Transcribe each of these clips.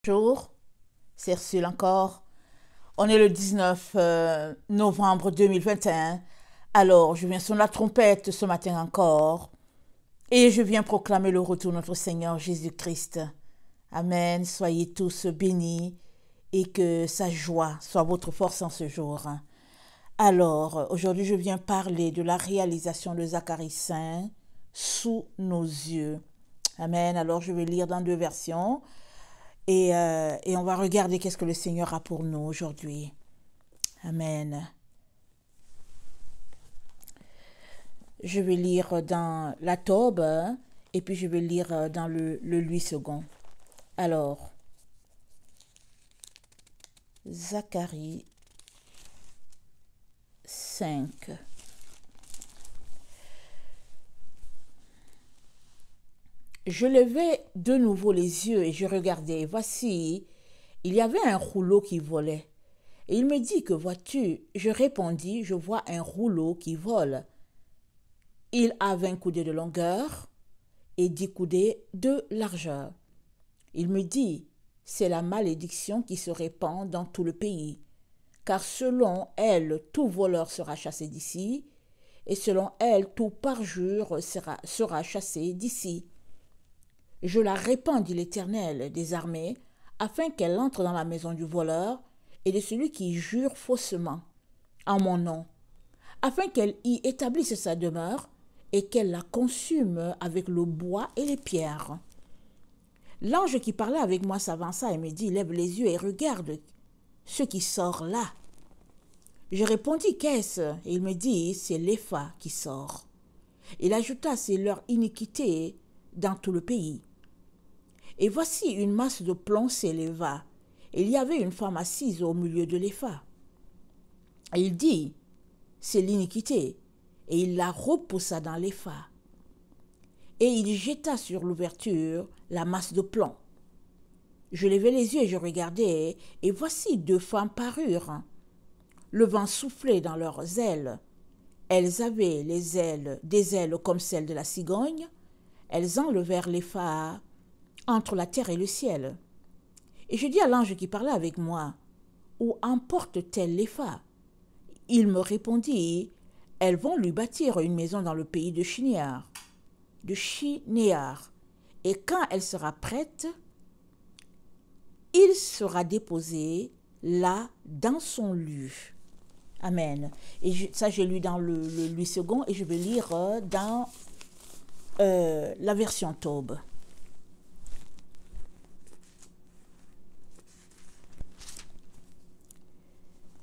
Bonjour, c'est Ursule encore. On est le 19 novembre 2021. Alors, je viens sonner la trompette ce matin encore et je viens proclamer le retour de notre Seigneur Jésus-Christ. Amen. Soyez tous bénis et que sa joie soit votre force en ce jour. Alors, aujourd'hui, je viens parler de la réalisation de Zacharie 5 sous nos yeux. Amen. Alors, je vais lire dans deux versions. Et on va regarder qu'est-ce que le Seigneur a pour nous aujourd'hui. Amen. Je vais lire dans la Tobe et puis je vais lire dans le Louis II. Alors, Zacharie 5. Je levai de nouveau les yeux et je regardai. Voici, il y avait un rouleau qui volait. Et il me dit, que vois-tu? Je répondis, je vois un rouleau qui vole. Il a 20 coudées de longueur et 10 coudées de largeur. Il me dit, c'est la malédiction qui se répand dans tout le pays. Car selon elle, tout voleur sera chassé d'ici, et selon elle, tout parjure sera chassé d'ici. Je la répands, dit l'Éternel des armées, afin qu'elle entre dans la maison du voleur et de celui qui jure faussement en mon nom, afin qu'elle y établisse sa demeure et qu'elle la consume avec le bois et les pierres. L'ange qui parlait avec moi s'avança et me dit, lève les yeux et regarde ce qui sort là. Je répondis, qu'est-ce? Et il me dit, c'est l'Épha qui sort. Il ajouta, c'est leur iniquité dans tout le pays. Et voici une masse de plomb s'éleva. Il y avait une femme assise au milieu de l'Épha. Et il dit, c'est l'iniquité. Et il la repoussa dans l'Épha. Et il jeta sur l'ouverture la masse de plomb. Je levai les yeux et je regardai, et voici deux femmes parurent. Le vent soufflait dans leurs ailes. Elles avaient des ailes comme celles de la cigogne. Elles enlevèrent l'Épha entre la terre et le ciel. Et je dis à l'ange qui parlait avec moi, où emporte-t-elle l'Épha? Il me répondit, elles vont lui bâtir une maison dans le pays de Shinéar. Et quand elle sera prête, il sera déposé là dans son lieu. Amen. Et ça, j'ai lu dans le Louis II et je vais lire dans la version Tobe.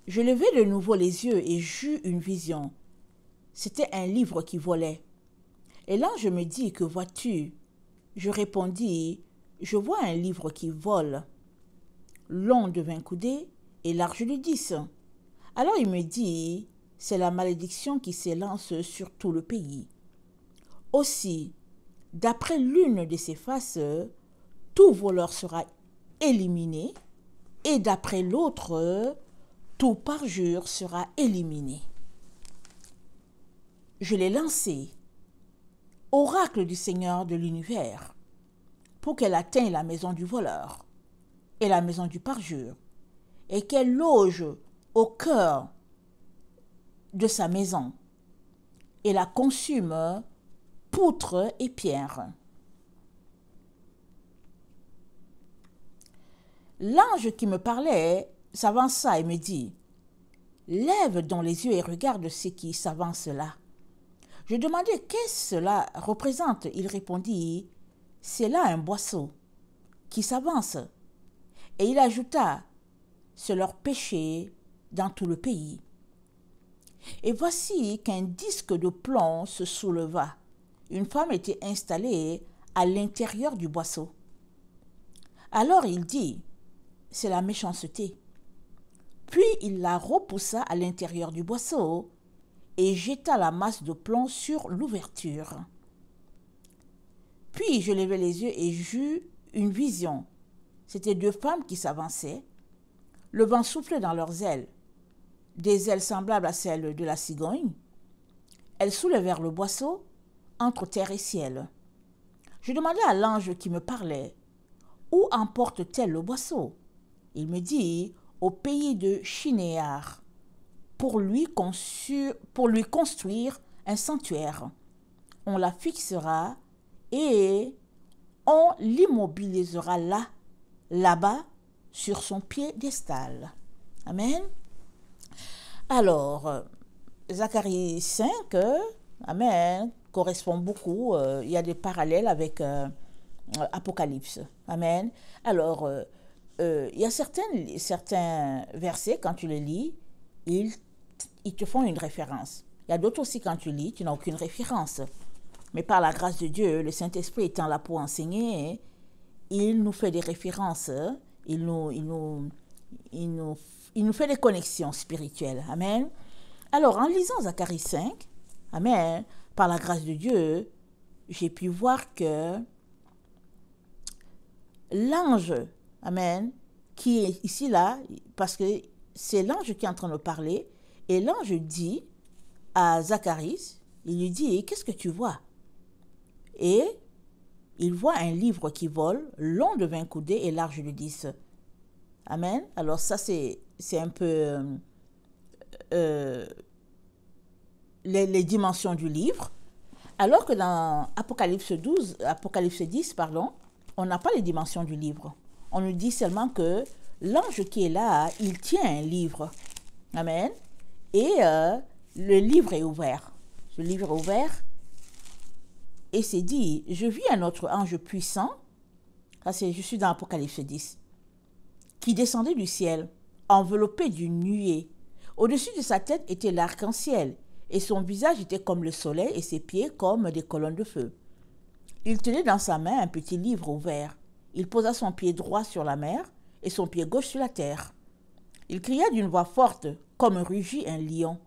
Je levai de nouveau les yeux et j'eus une vision. C'était un livre qui volait. Et l'ange me dit, que vois-tu? Je répondis, je vois un livre qui vole, long de 20 coudées et large de 10. Alors il me dit, c'est la malédiction qui s'élance sur tout le pays. Aussi, d'après l'une de ses faces, tout voleur sera éliminé, et d'après l'autre, tout parjure sera éliminé. Je l'ai lancé, oracle du Seigneur de l'univers, pour qu'elle atteigne la maison du voleur et la maison du parjure, et qu'elle loge au cœur de sa maison, et la consume poutre et pierre. L'ange qui me parlait s'avança et me dit, lève donc les yeux et regarde ce qui s'avance là. Je demandai, qu'est-ce que cela représente? Il répondit, c'est là un boisseau qui s'avance. Et il ajouta, c'est leur péché dans tout le pays. Et voici qu'un disque de plomb se souleva. Une femme était installée à l'intérieur du boisseau. Alors il dit, c'est la méchanceté. Puis il la repoussa à l'intérieur du boisseau et jeta la masse de plomb sur l'ouverture. Puis je levai les yeux et j'eus une vision. C'étaient deux femmes qui s'avançaient. Le vent soufflait dans leurs ailes, des ailes semblables à celles de la cigogne. Elles soulevèrent le boisseau entre terre et ciel. Je demandai à l'ange qui me parlait, où emporte-t-elle le boisseau? Il me dit, au pays de Shinéar, pour lui construire un sanctuaire. On la fixera et on l'immobilisera là-bas, sur son piédestal. Amen. Alors, Zacharie 5, Amen, correspond beaucoup. Il y a des parallèles avec Apocalypse. Amen. Alors, il y a certains versets, quand tu les lis, ils te font une référence. Il y a d'autres aussi, quand tu lis, tu n'as aucune référence. Mais par la grâce de Dieu, le Saint-Esprit étant là pour enseigner, il nous fait des références, il nous fait des connexions spirituelles. Amen. Alors, en lisant Zacharie 5, Amen, par la grâce de Dieu, j'ai pu voir que l'ange, Amen, qui est ici là, parce que c'est l'ange qui est en train de parler, et l'ange dit à Zacharie, il lui dit, qu'est-ce que tu vois? Et il voit un livre qui vole, long de 20 coudées et large de 10. Amen. Alors ça, c'est un peu les dimensions du livre. Alors que dans Apocalypse 10, on n'a pas les dimensions du livre. On nous dit seulement que l'ange qui est là, il tient un livre. Amen. Et le livre est ouvert. Le livre est ouvert. Et c'est dit, je vis un autre ange puissant, je suis dans Apocalypse 10, qui descendait du ciel, enveloppé d'une nuée. Au-dessus de sa tête était l'arc-en-ciel, et son visage était comme le soleil, et ses pieds comme des colonnes de feu. Il tenait dans sa main un petit livre ouvert. Il posa son pied droit sur la mer, et son pied gauche sur la terre. Il cria d'une voix forte, comme rugit un lion.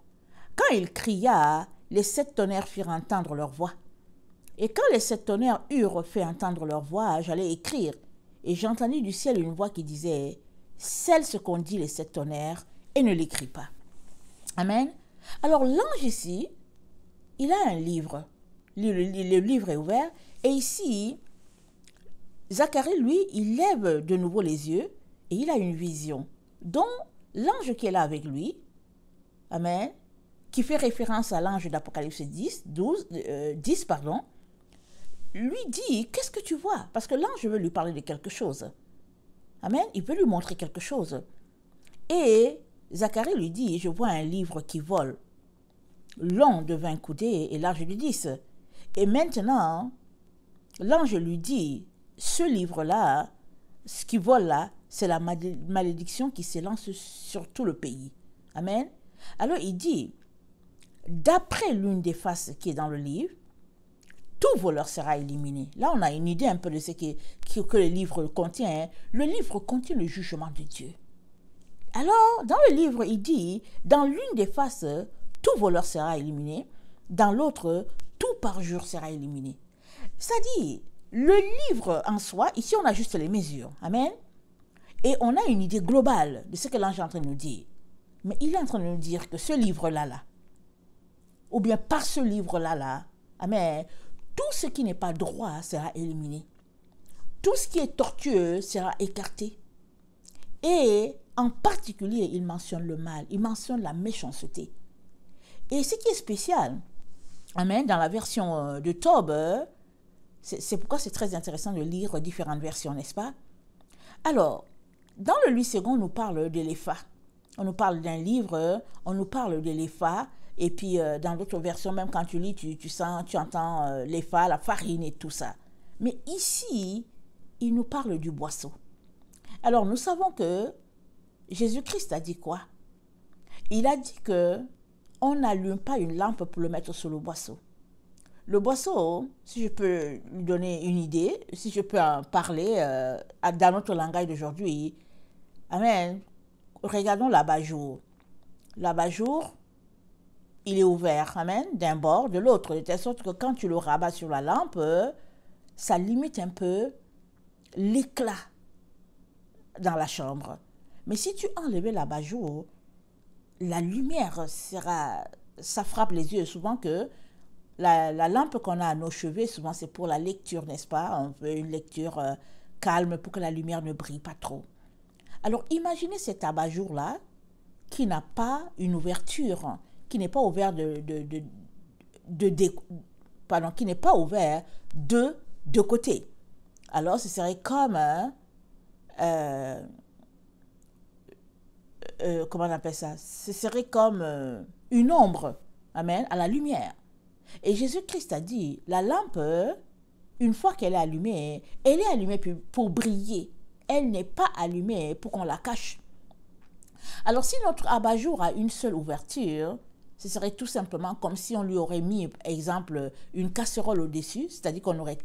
Quand il cria, les 7 tonnerres firent entendre leur voix. Et quand les 7 tonnerres eurent fait entendre leur voix, j'allais écrire. Et j'entendis du ciel une voix qui disait, « Scelle ce qu'ont dit les 7 tonnerres et ne l'écris pas. » Amen. Alors l'ange ici, il a un livre. Le livre est ouvert. Et ici, Zacharie, lui, il lève de nouveau les yeux et il a une vision. Dont l'ange qui est là avec lui, Amen, qui fait référence à l'ange d'Apocalypse 10, lui dit, qu'est-ce que tu vois? Parce que l'ange veut lui parler de quelque chose. Amen. Il veut lui montrer quelque chose. Et Zacharie lui dit, je vois un livre qui vole, long de 20 coudées et large de 10. Et maintenant, l'ange lui dit, ce livre-là, ce qui vole là, c'est la malédiction qui s'élance sur tout le pays. Amen. Alors il dit, d'après l'une des faces qui est dans le livre, tout voleur sera éliminé. Là, on a une idée un peu de ce que le livre contient. Le livre contient le jugement de Dieu. Alors, dans le livre, il dit, dans l'une des faces, tout voleur sera éliminé. Dans l'autre, tout parjure sera éliminé. C'est-à-dire, le livre en soi, ici, on a juste les mesures. Amen. Et on a une idée globale de ce que l'ange est en train de nous dire. Mais il est en train de nous dire que ce livre-là, ou bien par ce livre-là, amen, tout ce qui n'est pas droit sera éliminé. Tout ce qui est tortueux sera écarté. Et en particulier, il mentionne le mal, il mentionne la méchanceté. Et ce qui est spécial, amen, dans la version de Tob, c'est pourquoi c'est très intéressant de lire différentes versions, n'est-ce pas? Alors, dans le 8 secondes, on nous parle de l'Épha. On nous parle d'un livre, on nous parle de l'Épha. Et puis, dans d'autres versions, même quand tu lis, tu entends l'Épha, la farine et tout ça. Mais ici, il nous parle du boisseau. Alors, nous savons que Jésus-Christ a dit quoi? Il a dit que on n'allume pas une lampe pour le mettre sur le boisseau. Le boisseau, si je peux lui donner une idée, si je peux en parler dans notre langage d'aujourd'hui, amen, regardons l'abat-jour. L'abat-jour, il est ouvert, amen, d'un bord, de l'autre, de telle sorte que quand tu le rabats sur la lampe, ça limite un peu l'éclat dans la chambre. Mais si tu enlèves l'abat-jour, la lumière ça frappe les yeux. Souvent que la lampe qu'on a à nos cheveux, souvent c'est pour la lecture, n'est-ce pas? On veut une lecture calme pour que la lumière ne brille pas trop. Alors imaginez cet abat-jour-là qui n'a pas une ouverture, qui n'est pas ouvert qui n'est pas ouvert de côté. Alors ce serait comme comment on appelle ça? Ce serait comme une ombre, amen, à la lumière. Et Jésus-Christ a dit, la lampe, une fois qu'elle est allumée, elle est allumée pour briller. Elle n'est pas allumée pour qu'on la cache. Alors si notre abat-jour a une seule ouverture, ce serait tout simplement comme si on lui aurait mis, par exemple, une casserole au-dessus, c'est-à-dire qu'on aurait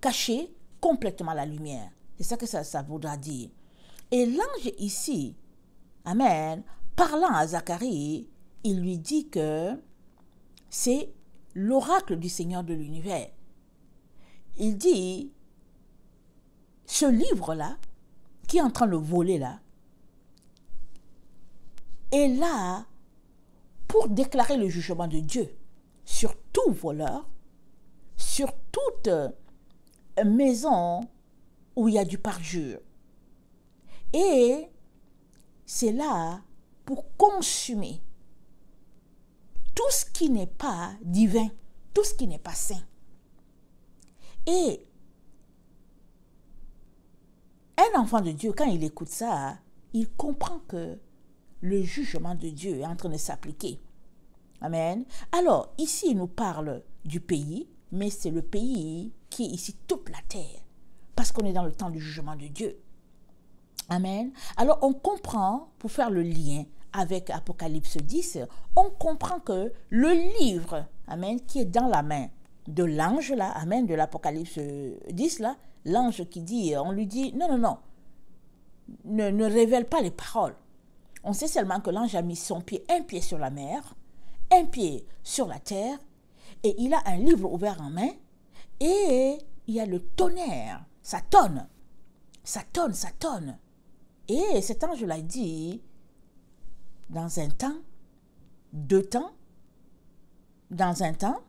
caché complètement la lumière. C'est ça que ça voudra dire. Et l'ange ici, amen, parlant à Zacharie, il lui dit que c'est l'oracle du Seigneur de l'univers. Il dit, ce livre-là, qui est en train de voler là, est là pour déclarer le jugement de Dieu sur tout voleur, sur toute maison où il y a du parjure. Et c'est là pour consumer tout ce qui n'est pas divin, tout ce qui n'est pas saint. Et un enfant de Dieu, quand il écoute ça, il comprend que le jugement de Dieu est en train de s'appliquer. Amen. Alors, ici, il nous parle du pays, mais c'est le pays qui est ici toute la terre, parce qu'on est dans le temps du jugement de Dieu. Amen. Alors, on comprend, pour faire le lien avec Apocalypse 10, on comprend que le livre, amen, qui est dans la main de l'ange, là, amen, de l'Apocalypse 10, là, l'ange qui dit, on lui dit, non, ne révèle pas les paroles. On sait seulement que l'ange a mis un pied sur la mer, un pied sur la terre, et il a un livre ouvert en main, et il y a le tonnerre, ça tonne. Et cet ange l'a dit, dans un temps, 2 temps, dans un temps,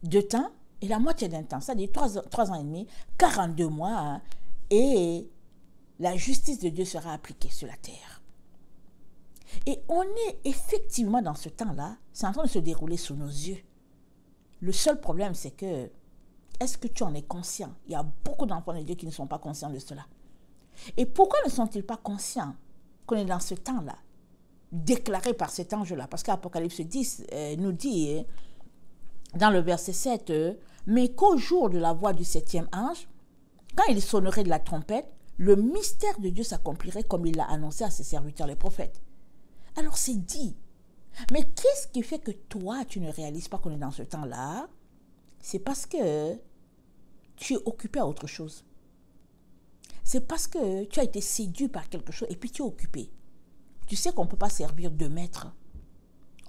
2 temps, et la moitié d'un temps, c'est-à-dire 3 ans et demi, 42 mois, hein, et la justice de Dieu sera appliquée sur la terre. Et on est effectivement dans ce temps-là, c'est en train de se dérouler sous nos yeux. Le seul problème, c'est que, est-ce que tu en es conscient? Il y a beaucoup d'enfants de Dieu qui ne sont pas conscients de cela. Et pourquoi ne sont-ils pas conscients qu'on est dans ce temps-là, déclaré par cet ange-là? Parce qu'Apocalypse 10 nous dit, dans le verset 7, mais qu'au jour de la voix du 7e ange, quand il sonnerait de la trompette, le mystère de Dieu s'accomplirait comme il l'a annoncé à ses serviteurs les prophètes. Alors c'est dit. Mais qu'est-ce qui fait que toi, tu ne réalises pas qu'on est dans ce temps-là? C'est parce que tu es occupé à autre chose. C'est parce que tu as été séduit par quelque chose et puis tu es occupé. Tu sais qu'on ne peut pas servir 2 maîtres.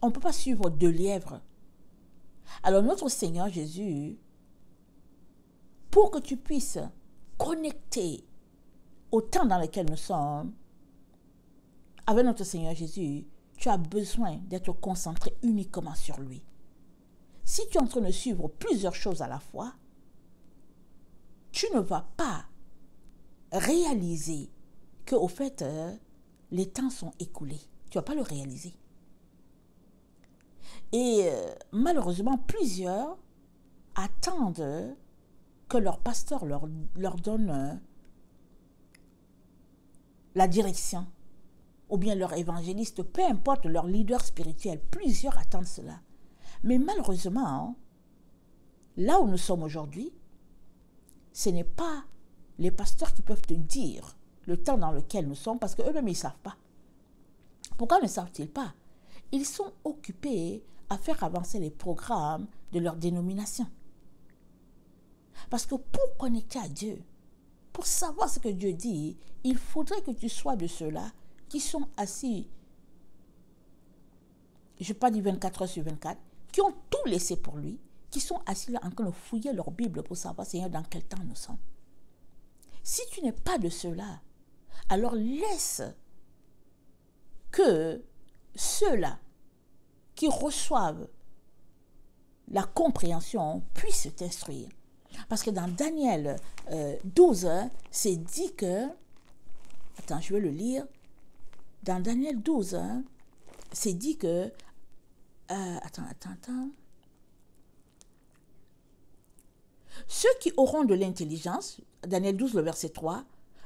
On ne peut pas suivre 2 lièvres. Alors notre Seigneur Jésus, pour que tu puisses connecter au temps dans lequel nous sommes, avec notre Seigneur Jésus, tu as besoin d'être concentré uniquement sur lui. Si tu es en train de suivre plusieurs choses à la fois, tu ne vas pas réaliser qu'au fait, les temps sont écoulés. Tu ne vas pas le réaliser. Et malheureusement, plusieurs attendent que leur pasteur leur donne la direction, ou bien leur évangéliste, peu importe leur leader spirituel. Plusieurs attendent cela. Mais malheureusement, là où nous sommes aujourd'hui, ce n'est pas les pasteurs qui peuvent te dire le temps dans lequel nous sommes, parce qu'eux-mêmes, ils ne savent pas. Pourquoi ne savent-ils pas? Ils sont occupés à faire avancer les programmes de leur dénomination. Parce que pour connecter à Dieu, pour savoir ce que Dieu dit, il faudrait que tu sois de ceux-là qui sont assis, je ne vais pas dire 24 heures sur 24, qui ont tout laissé pour lui, qui sont assis là en train de fouiller leur Bible pour savoir, Seigneur, dans quel temps nous sommes. Si tu n'es pas de ceux-là, alors laisse que ceux-là qui reçoivent la compréhension puissent t'instruire. Parce que dans Daniel 12, c'est dit que... Attends, je vais le lire. Dans Daniel 12, c'est dit que... attends. Ceux qui auront de l'intelligence, Daniel 12, le verset 3,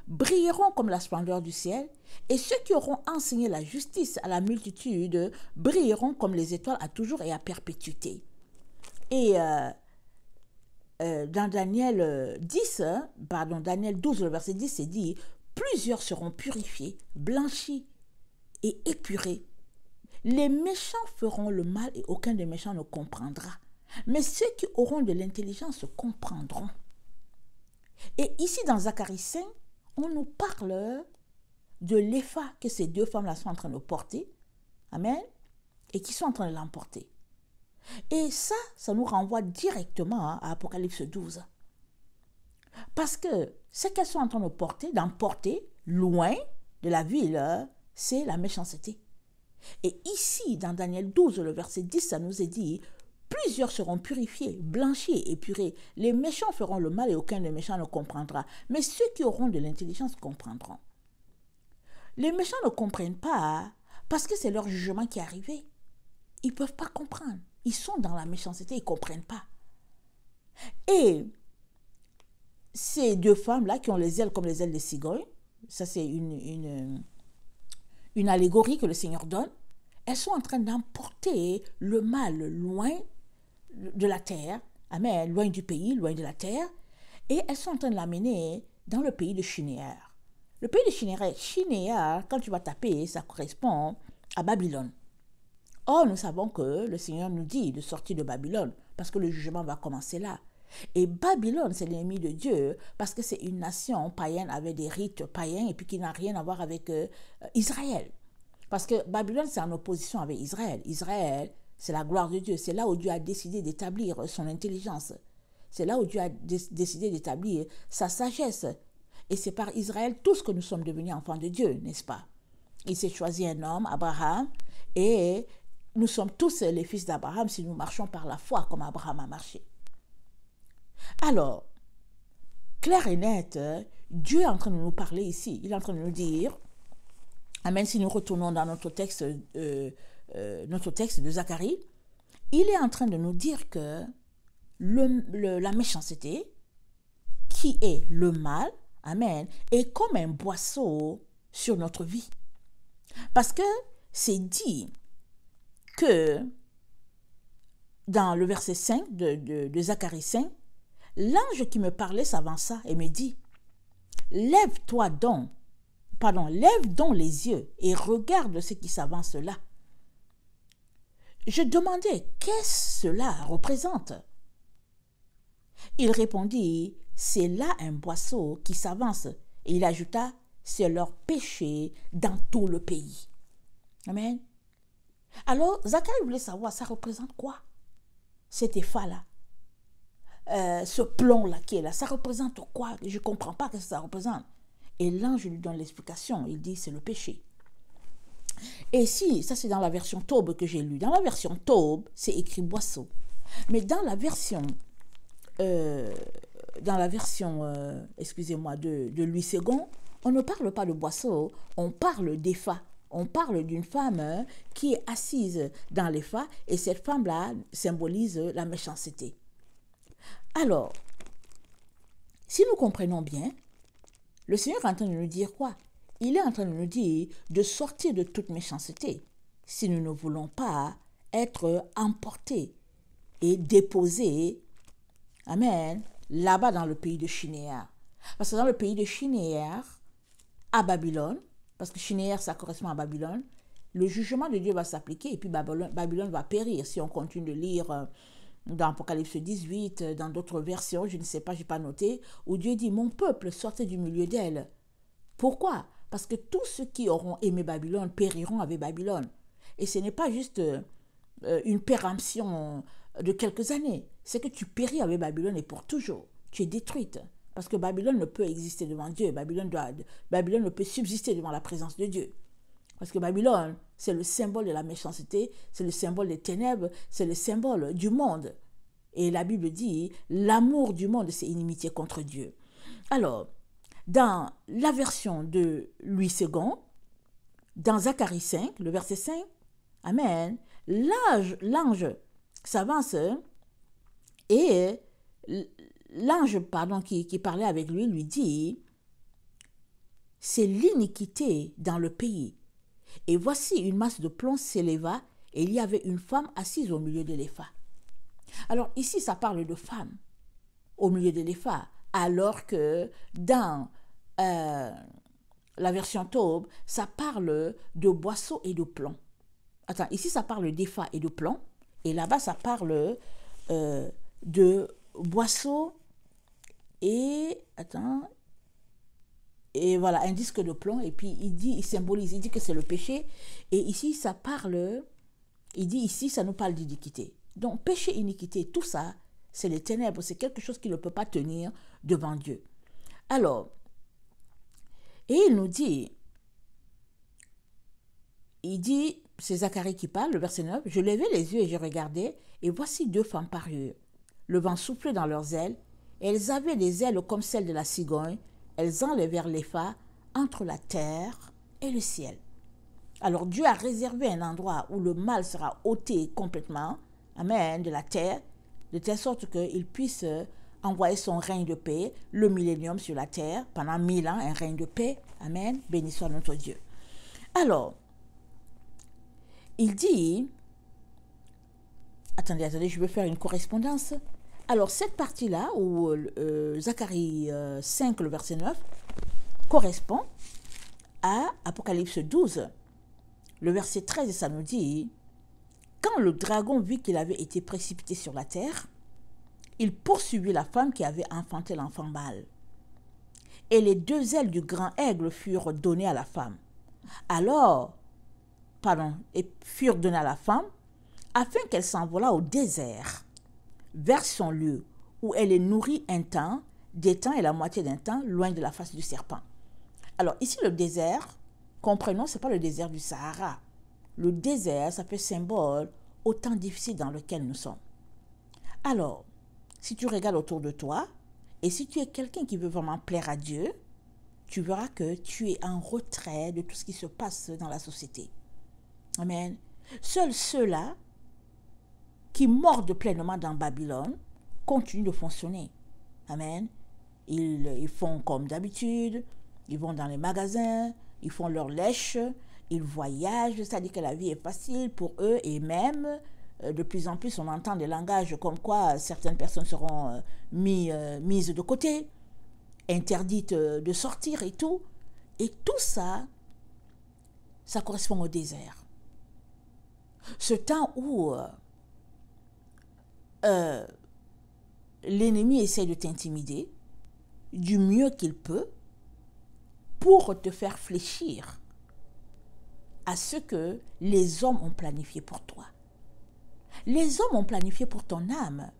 brilleront comme la splendeur du ciel, et ceux qui auront enseigné la justice à la multitude brilleront comme les étoiles à toujours et à perpétuité. Et dans Daniel 12, le verset 10, c'est dit, plusieurs seront purifiés, blanchis et épurés. Les méchants feront le mal et aucun des méchants ne comprendra. Mais ceux qui auront de l'intelligence comprendront. Et ici, dans Zacharie 5, on nous parle de l'épha que ces deux femmes-là sont en train de porter. Amen. Et qui sont en train de l'emporter. Et ça nous renvoie directement à Apocalypse 12. Parce que ce qu'elles sont en train d'emporter, loin de la ville, c'est la méchanceté. Et ici, dans Daniel 12, le verset 10, ça nous est dit, plusieurs seront purifiés, blanchis et épurés. Les méchants feront le mal et aucun des méchants ne comprendra. Mais ceux qui auront de l'intelligence comprendront. Les méchants ne comprennent pas parce que c'est leur jugement qui est arrivé. Ils ne peuvent pas comprendre. Ils sont dans la méchanceté, ils ne comprennent pas. Et ces deux femmes-là qui ont les ailes comme les ailes des cigognes, ça c'est une allégorie que le Seigneur donne, elles sont en train d'emporter le mal loin de la terre, amen, loin du pays, loin de la terre, et elles sont en train de l'amener dans le pays de Shinéar. Le pays de Shinéar, quand tu vas taper, ça correspond à Babylone. Or, nous savons que le Seigneur nous dit de sortir de Babylone, parce que le jugement va commencer là. Et Babylone, c'est l'ennemi de Dieu, parce que c'est une nation païenne avec des rites païens, et puis qui n'a rien à voir avec Israël. Parce que Babylone, c'est en opposition avec Israël. Israël, c'est la gloire de Dieu. C'est là où Dieu a décidé d'établir son intelligence. C'est là où Dieu a décidé d'établir sa sagesse. Et c'est par Israël tous que nous sommes devenus enfants de Dieu, n'est-ce pas? Il s'est choisi un homme, Abraham, et nous sommes tous les fils d'Abraham si nous marchons par la foi comme Abraham a marché. Alors, clair et net, Dieu est en train de nous parler ici. Il est en train de nous dire, amen, si nous retournons dans notre texte de Zacharie, il est en train de nous dire que la méchanceté, qui est le mal, amen, est comme un boisseau sur notre vie. Parce que c'est dit que dans le verset 5 de Zacharie 5, l'ange qui me parlait s'avança et me dit, lève donc les yeux et regarde ce qui s'avance là. Je demandais, qu'est-ce que cela représente? Il répondit, c'est là un boisseau qui s'avance. Et il ajouta, c'est leur péché dans tout le pays. Amen. Alors, Zacharie voulait savoir, ça représente quoi? Cet épha-là. Ce plomb-là qui est là, ça représente quoi? Je ne comprends pas ce que ça représente. Et l'ange lui donne l'explication. Il dit, c'est le péché. Et si, ça c'est dans la version Taube que j'ai lu. Dans la version Taube, c'est écrit boisseau. Mais dans la version, excusez-moi, de Louis II, on ne parle pas de boisseau, on parle d'épha. On parle d'une femme qui est assise dans l'épha et cette femme-là symbolise la méchanceté. Alors, si nous comprenons bien, le Seigneur est en train de nous dire quoi? Il est en train de nous dire de sortir de toute méchanceté si nous ne voulons pas être emportés et déposés, amen, là-bas dans le pays de Shinéar. Parce que dans le pays de Shinéar, à Babylone, parce que Shinéar, ça correspond à Babylone, le jugement de Dieu va s'appliquer et puis Babylone va périr. Si on continue de lire dans Apocalypse 18, dans d'autres versions, je ne sais pas, je n'ai pas noté, où Dieu dit, mon peuple, sortez du milieu d'elle. Pourquoi? Parce que tous ceux qui auront aimé Babylone périront avec Babylone. Et ce n'est pas juste une péremption de quelques années. C'est que tu péris avec Babylone et pour toujours. Tu es détruite. Parce que Babylone ne peut exister devant Dieu. Babylone ne peut subsister devant la présence de Dieu. Parce que Babylone, c'est le symbole de la méchanceté, c'est le symbole des ténèbres, c'est le symbole du monde. Et la Bible dit, l'amour du monde, c'est inimitié contre Dieu. Alors, dans la version de Louis II, dans Zacharie 5, le verset 5, Amen, l'ange s'avance et l'ange qui parlait avec lui dit, c'est l'iniquité dans le pays. Et voici une masse de plomb s'éleva et il y avait une femme assise au milieu de l'épha. Alors ici, ça parle de femme au milieu de l'épha, alors que dans la version Taube, ça parle de boisseau et de plomb. Attends, ici, ça parle d'épha et de plomb, et là-bas, ça parle de boisseau et... Attends... Et voilà, un disque de plomb, et puis il symbolise, il dit que c'est le péché, et ici, ça parle, il dit ici, ça nous parle d'iniquité. Donc, péché, iniquité, tout ça, c'est les ténèbres, c'est quelque chose qui ne peut pas tenir devant Dieu. Alors, et il nous dit, c'est Zacharie qui parle, le verset 9, « Je levai les yeux et je regardais, et voici deux femmes parurent. Le vent soufflait dans leurs ailes, et elles avaient des ailes comme celles de la cigogne, elles enlevèrent l'épha entre la terre et le ciel. » Alors Dieu a réservé un endroit où le mal sera ôté complètement, amen, de la terre, de telle sorte qu'il puisse envoyer son règne de paix, le millénium sur la terre, pendant 1000 ans, un règne de paix, amen, béni soit notre Dieu. Alors, il dit, attendez, je vais faire une correspondance. Alors, cette partie-là, où Zacharie 5, le verset 9, correspond à Apocalypse 12. Le verset 13, ça nous dit, « Quand le dragon vit qu'il avait été précipité sur la terre, il poursuivit la femme qui avait enfanté l'enfant mâle. Et les deux ailes du grand aigle furent données à la femme. Et furent données à la femme, afin qu'elle s'envolât au désert, vers son lieu, où elle est nourrie un temps, des temps et la moitié d'un temps, loin de la face du serpent. » Alors ici, le désert, comprenons, ce n'est pas le désert du Sahara. Le désert, ça fait symbole au temps difficile dans lequel nous sommes. Alors, si tu regardes autour de toi, et si tu es quelqu'un qui veut vraiment plaire à Dieu, tu verras que tu es en retrait de tout ce qui se passe dans la société. Amen. Seuls ceux-là qui mordent pleinement dans Babylone continuent de fonctionner. Amen. Ils font comme d'habitude, ils vont dans les magasins, ils font leur lèche, ils voyagent, c'est-à-dire que la vie est facile pour eux, et même de plus en plus on entend des langages comme quoi certaines personnes seront mises de côté, interdites de sortir et tout. Et tout ça, ça correspond au désert. Ce temps où l'ennemi essaie de t'intimider du mieux qu'il peut pour te faire fléchir à ce que les hommes ont planifié pour toi. Les hommes ont planifié pour ton âme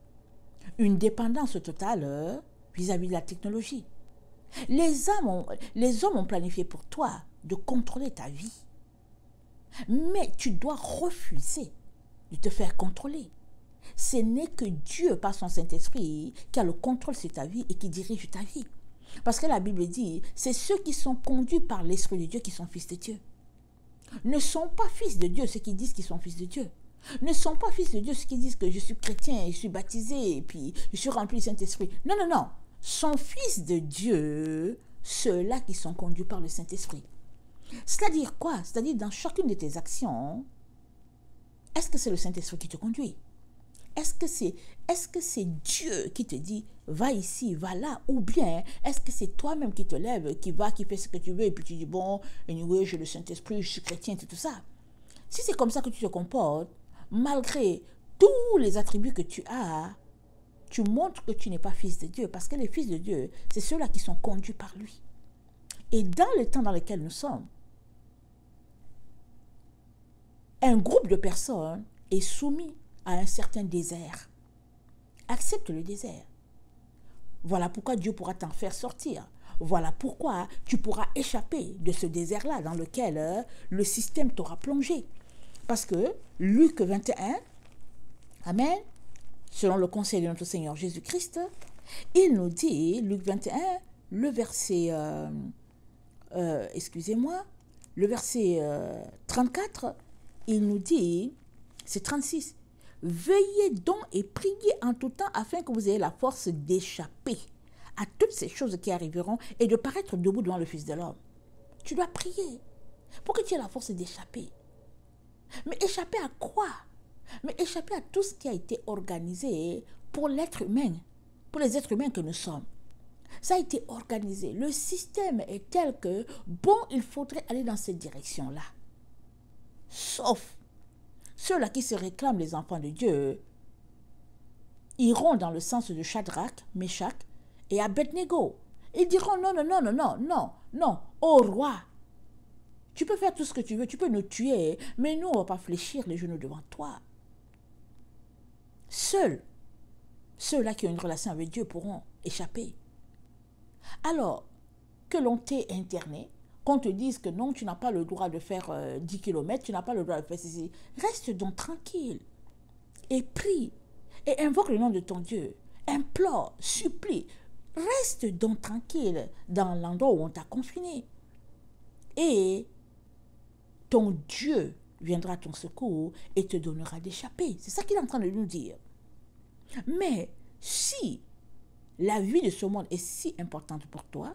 une dépendance totale vis-à-vis de la technologie. Les hommes ont planifié pour toi de contrôler ta vie. Mais tu dois refuser de te faire contrôler. Ce n'est que Dieu, par son Saint-Esprit, qui a le contrôle sur ta vie et qui dirige ta vie. Parce que la Bible dit, c'est ceux qui sont conduits par l'Esprit de Dieu qui sont fils de Dieu. Ne sont pas fils de Dieu ceux qui disent qu'ils sont fils de Dieu. Ne sont pas fils de Dieu ceux qui disent que je suis chrétien, je suis baptisé, et puis je suis rempli du Saint-Esprit. Non, non, non. Sont fils de Dieu ceux-là qui sont conduits par le Saint-Esprit. C'est-à-dire quoi? C'est-à-dire dans chacune de tes actions, est-ce que c'est le Saint-Esprit qui te conduit? Est-ce que c'est Dieu qui te dit, va ici, va là, ou bien est-ce que c'est toi-même qui te lèves, qui fait ce que tu veux, et puis tu dis, bon, anyway, j'ai le Saint-Esprit, je suis chrétien, tout ça. Si c'est comme ça que tu te comportes, malgré tous les attributs que tu as, tu montres que tu n'es pas fils de Dieu, parce que les fils de Dieu, c'est ceux-là qui sont conduits par lui. Et dans le temps dans lequel nous sommes, un groupe de personnes est soumis à un certain désert. Accepte le désert. Voilà pourquoi Dieu pourra t'en faire sortir. Voilà pourquoi tu pourras échapper de ce désert-là dans lequel le système t'aura plongé. Parce que Luc 21, Amen, selon le conseil de notre Seigneur Jésus-Christ, il nous dit, Luc 21, le verset, le verset 34, il nous dit, c'est 36, veillez donc et priez en tout temps afin que vous ayez la force d'échapper à toutes ces choses qui arriveront et de paraître debout devant le Fils de l'homme. Tu dois prier pour que tu aies la force d'échapper. Mais échapper à quoi? Mais échapper à tout ce qui a été organisé pour l'être humain, pour les êtres humains que nous sommes. Ça a été organisé. Le système est tel que, bon, il faudrait aller dans cette direction-là. Sauf ceux-là qui se réclament les enfants de Dieu iront dans le sens de Shadrach, Meshach et Abednego. Ils diront non, non, non, non, non, non, non, ô roi, tu peux faire tout ce que tu veux, tu peux nous tuer, mais nous, on ne va pas fléchir les genoux devant toi. Seuls ceux-là qui ont une relation avec Dieu pourront échapper. Alors, que l'on t'ait interné, qu'on te dise que non, tu n'as pas le droit de faire 10 km, tu n'as pas le droit de faire ceci, reste donc tranquille et prie et invoque le nom de ton Dieu, implore, supplie, reste donc tranquille dans l'endroit où on t'a confiné. Et ton Dieu viendra à ton secours et te donnera d'échapper. C'est ça qu'il est en train de nous dire. Mais si la vie de ce monde est si importante pour toi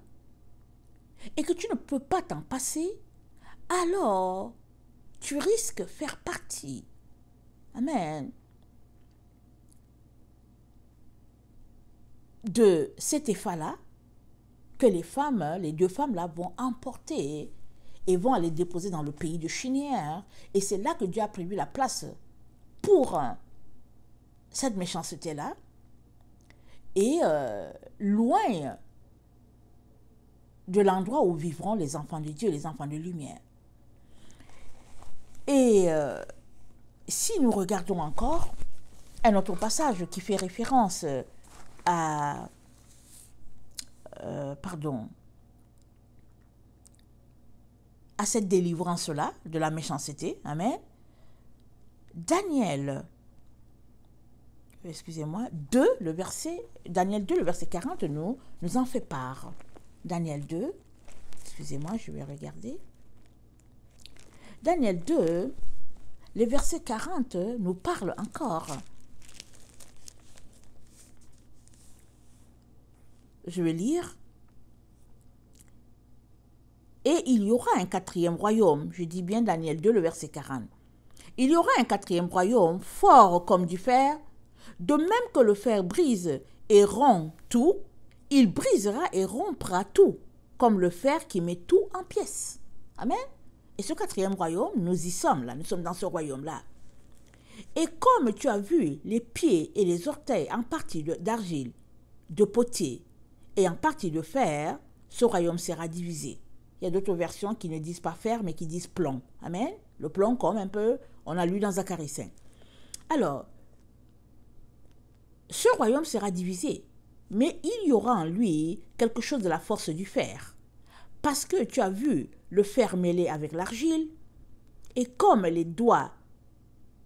et que tu ne peux pas t'en passer, alors tu risques de faire partie. Amen. De cet effet-là que les deux femmes-là vont emporter et vont aller déposer dans le pays de Chinière. Et c'est là que Dieu a prévu la place pour cette méchanceté-là. Et loin de l'endroit où vivront les enfants de Dieu, les enfants de lumière. Et si nous regardons encore un autre passage qui fait référence à cette délivrance-là de la méchanceté. Amen. Daniel 2, le verset 40 nous en fait part. Daniel 2, je vais regarder. Daniel 2, le verset 40 nous parle encore. Je vais lire. Et il y aura un quatrième royaume. Je dis bien Daniel 2, le verset 40. Il y aura un quatrième royaume, fort comme du fer. De même que le fer brise et rompt tout, il brisera et rompra tout, comme le fer qui met tout en pièces. Amen. Et ce quatrième royaume, nous y sommes là, nous sommes dans ce royaume-là. Et comme tu as vu les pieds et les orteils en partie d'argile, de potier et en partie de fer, ce royaume sera divisé. Il y a d'autres versions qui ne disent pas fer, mais qui disent plomb. Amen. Le plomb, comme un peu, on a lu dans Zacharie 5. Alors, ce royaume sera divisé, mais il y aura en lui quelque chose de la force du fer. Parce que tu as vu le fer mêlé avec l'argile, et comme les doigts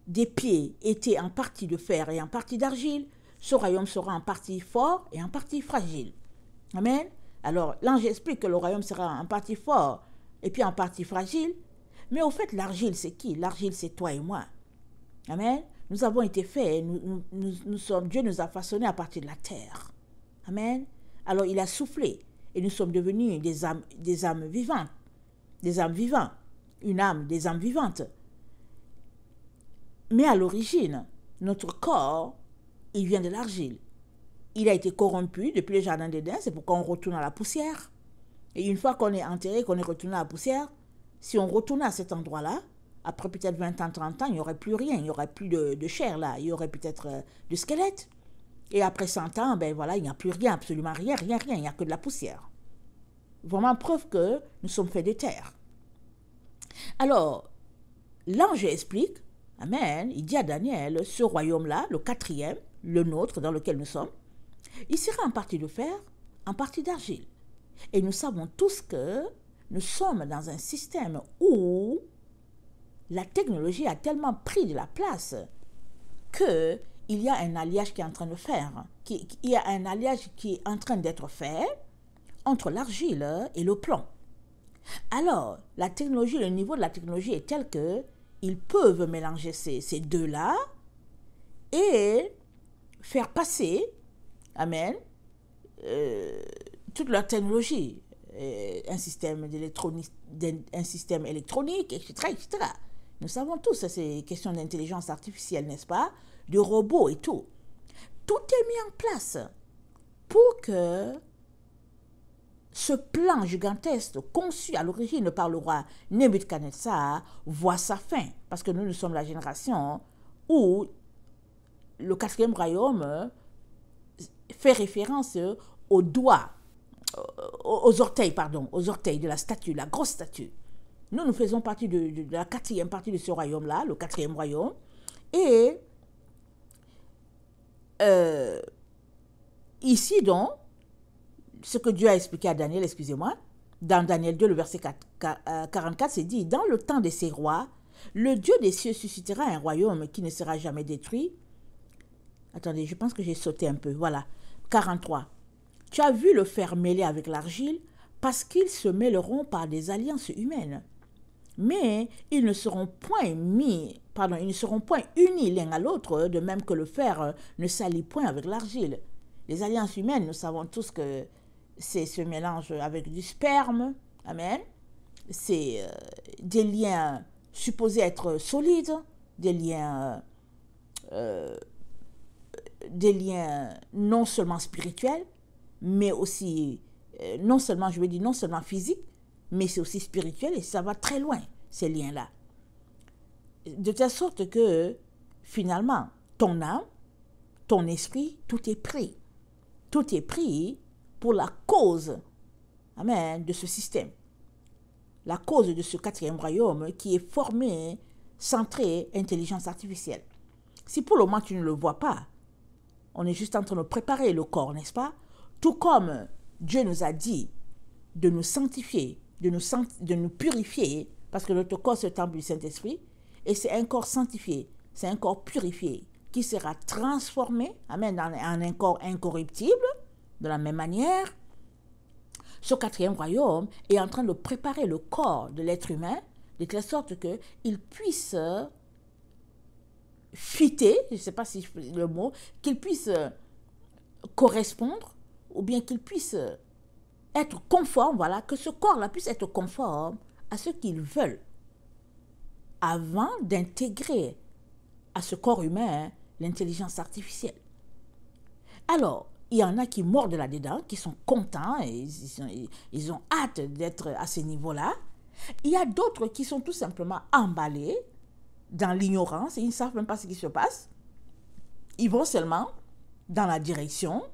des pieds étaient en partie de fer et en partie d'argile, ce royaume sera en partie fort et en partie fragile. Amen. Alors, l'ange explique que le royaume sera en partie fort et puis en partie fragile. Mais au fait, l'argile, c'est qui? L'argile, c'est toi et moi. Amen. Nous avons été faits, Dieu nous a façonnés à partir de la terre. Amen. Alors, il a soufflé et nous sommes devenus des âmes vivantes. Des âmes vivantes. Une âme, des âmes vivantes. Mais à l'origine, notre corps, il vient de l'argile. Il a été corrompu depuis le jardin d'Éden, c'est pourquoi on retourne à la poussière. Et une fois qu'on est enterré, qu'on est retourné à la poussière, si on retourne à cet endroit-là, après peut-être 20 ans, 30 ans, il n'y aurait plus rien, il n'y aurait plus de chair là, il y aurait peut-être de squelette. Et après 100 ans, ben voilà, il n'y a plus rien, absolument rien, il n'y a que de la poussière. Vraiment preuve que nous sommes faits de terre. Alors, l'ange explique, amen, il dit à Daniel, ce royaume-là, le quatrième, le nôtre dans lequel nous sommes, il sera en partie de fer, en partie d'argile. Et nous savons tous que nous sommes dans un système où la technologie a tellement pris de la place qu'il il y a un alliage qui est en train de faire, il y a un alliage qui est en train d'être fait entre l'argile et le plomb. Alors, la technologie, le niveau de la technologie est tel que ils peuvent mélanger ces deux-là et faire passer, amen, toute leur technologie, un système électronique, etc., etc. Nous savons tous, c'est question d'intelligence artificielle, n'est-ce pas? De robots et tout. Tout est mis en place pour que ce plan gigantesque conçu à l'origine par le roi Nebuchadnezzar voit sa fin. Parce que nous sommes la génération où le quatrième royaume fait référence aux doigts, aux orteils de la statue, la grosse statue. Nous faisons partie de la quatrième partie de ce royaume-là, le quatrième royaume. Et ici donc, ce que Dieu a expliqué à Daniel, excusez-moi, dans Daniel 2, le verset 44, c'est dit, dans le temps de ces rois, le Dieu des cieux suscitera un royaume qui ne sera jamais détruit. Attendez, je pense que j'ai sauté un peu. Voilà, 43. Tu as vu le fer mêlé avec l'argile parce qu'ils se mêleront par des alliances humaines. Mais ils ne seront point unis l'un à l'autre, de même que le fer ne s'allie point avec l'argile. Les alliances humaines, nous savons tous que c'est ce mélange avec du sperme, amen. C'est des liens supposés être solides, des liens non seulement spirituels, mais aussi, non seulement physiques, mais c'est aussi spirituel et ça va très loin, ces liens-là. De telle sorte que, finalement, ton âme, ton esprit, tout est pris. Tout est pris pour la cause, amen, de ce système. La cause de ce quatrième royaume qui est formé, centré, intelligence artificielle. Si pour le moment tu ne le vois pas, on est juste en train de préparer le corps, n'est-ce pas? Tout comme Dieu nous a dit de nous sanctifier, de nous purifier, parce que notre corps c'est le temple du Saint-Esprit, et c'est un corps sanctifié, c'est un corps purifié, qui sera transformé, amen, en un corps incorruptible. De la même manière, ce quatrième royaume est en train de préparer le corps de l'être humain, de telle sorte qu'il puisse fitter, je ne sais pas si je peux dire le mot, qu'il puisse correspondre, ou bien qu'il puisse être conforme, voilà, que ce corps-là puisse être conforme à ce qu'ils veulent, avant d'intégrer à ce corps humain l'intelligence artificielle. Alors, il y en a qui mordent là-dedans, qui sont contents, et ils ont hâte d'être à ce niveau-là. Il y a d'autres qui sont tout simplement emballés dans l'ignorance, et ils ne savent même pas ce qui se passe. Ils vont seulement dans la direction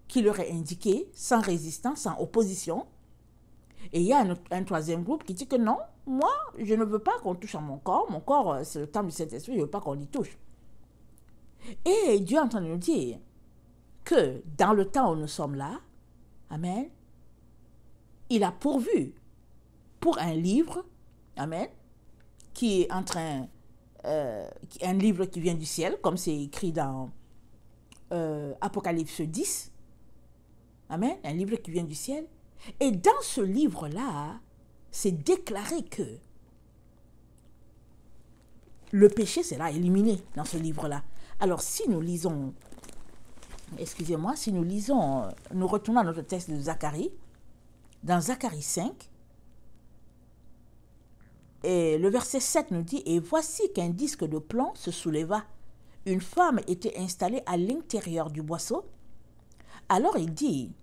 qui leur est indiquée, sans résistance, sans opposition. Et il y a un troisième groupe qui dit que non, moi, je ne veux pas qu'on touche à mon corps, c'est le temple du Saint-Esprit, je ne veux pas qu'on y touche. Et Dieu est en train de nous dire que dans le temps où nous sommes là, amen, il a pourvu pour un livre, amen, qui est en train, un livre qui vient du ciel, comme c'est écrit dans Apocalypse 10, amen, un livre qui vient du ciel. Et dans ce livre-là, c'est déclaré que le péché sera éliminé dans ce livre-là. Alors si nous lisons, nous retournons à notre texte de Zacharie, dans Zacharie 5, et le verset 7 nous dit, « Et voici qu'un disque de plomb se souleva. Une femme était installée à l'intérieur du boisseau. » Alors il dit,